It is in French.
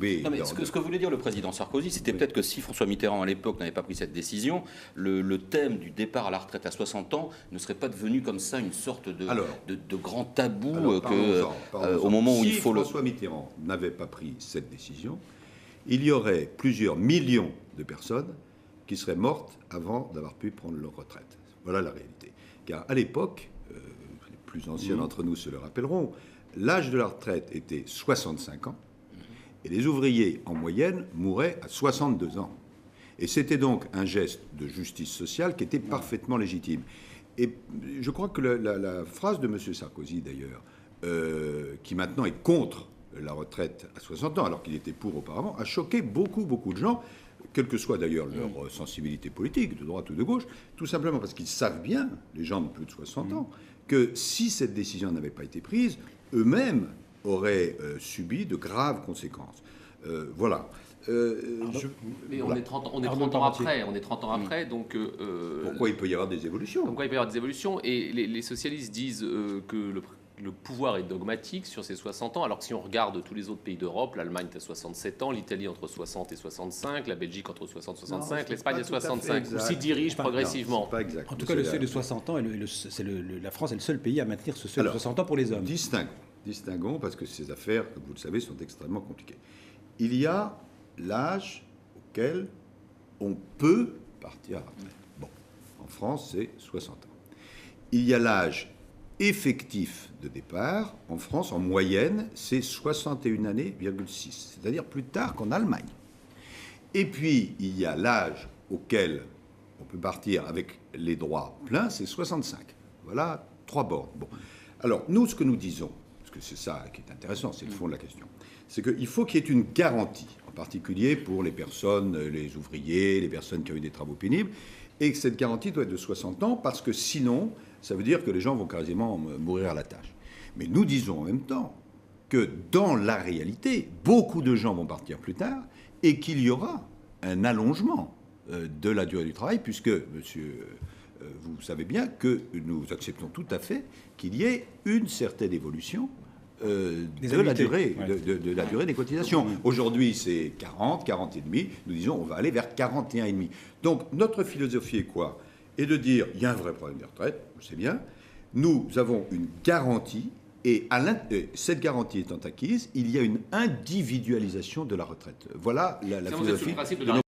trouver... Non, mais ce que voulait dire le président Sarkozy, c'était peut-être que si François Mitterrand, à l'époque, n'avait pas pris cette décision, le thème du départ à la retraite à 60 ans ne serait pas devenu comme ça une sorte de grand tabou au moment où il faut... Si François Mitterrand n'avait pas pris cette décision, il y aurait plusieurs millions de personnes qui seraient mortes avant d'avoir pu prendre leur retraite. Voilà la réalité. Car à l'époque, les plus anciens d'entre nous se le rappelleront, l'âge de la retraite était 65 ans et les ouvriers, en moyenne, mouraient à 62 ans. Et c'était donc un geste de justice sociale qui était parfaitement légitime. Et je crois que la phrase de M. Sarkozy, d'ailleurs, qui maintenant est contre la retraite à 60 ans, alors qu'il était pour auparavant, a choqué beaucoup de gens, quelle que soit d'ailleurs leur sensibilité politique, de droite ou de gauche, tout simplement parce qu'ils savent bien, les gens de plus de 60 ans, que si cette décision n'avait pas été prise, eux-mêmes auraient subi de graves conséquences. Voilà. Mais on est 30 ans après. On est 30 ans après, donc... Pourquoi il peut y avoir des évolutions ? Pourquoi il peut y avoir des évolutions ? Et les socialistes disent que le pouvoir est dogmatique sur ces 60 ans, alors que si on regarde tous les autres pays d'Europe, l'Allemagne est à 67 ans, l'Italie entre 60 et 65, la Belgique entre 60 et 65, l'Espagne à 65, ou s'y dirige progressivement. Non, pas exact. En tout cas, le seuil de 60 ans, la France est le seul pays à maintenir ce seuil de 60 ans pour les hommes. Distinguons, parce que ces affaires, comme vous le savez, sont extrêmement compliquées. Il y a l'âge auquel on peut partir à la retraite. Bon, en France, c'est 60 ans. Il y a l'âge effectif de départ. En France, en moyenne, c'est 61 années,6, c'est-à-dire plus tard qu'en Allemagne. Et puis, il y a l'âge auquel on peut partir avec les droits pleins, c'est 65. Voilà 3 bornes. Bon. Alors, nous, ce que nous disons, parce que c'est ça qui est intéressant, c'est le fond de la question, c'est qu'il faut qu'il y ait une garantie, en particulier pour les personnes, les ouvriers, les personnes qui ont eu des travaux pénibles, et que cette garantie doit être de 60 ans, parce que sinon, ça veut dire que les gens vont quasiment mourir à la tâche. Mais nous disons en même temps que dans la réalité, beaucoup de gens vont partir plus tard, et qu'il y aura un allongement de la durée du travail, puisque, monsieur, vous savez bien que nous acceptons tout à fait qu'il y ait une certaine évolution de la durée des cotisations. Aujourd'hui, c'est 40 et demi. Nous disons, on va aller vers 41 et demi. Donc, notre philosophie est quoi ? Est de dire, il y a un vrai problème des retraites, on le sait bien. Nous avons une garantie, et cette garantie étant acquise, il y a une individualisation de la retraite. Voilà la philosophie de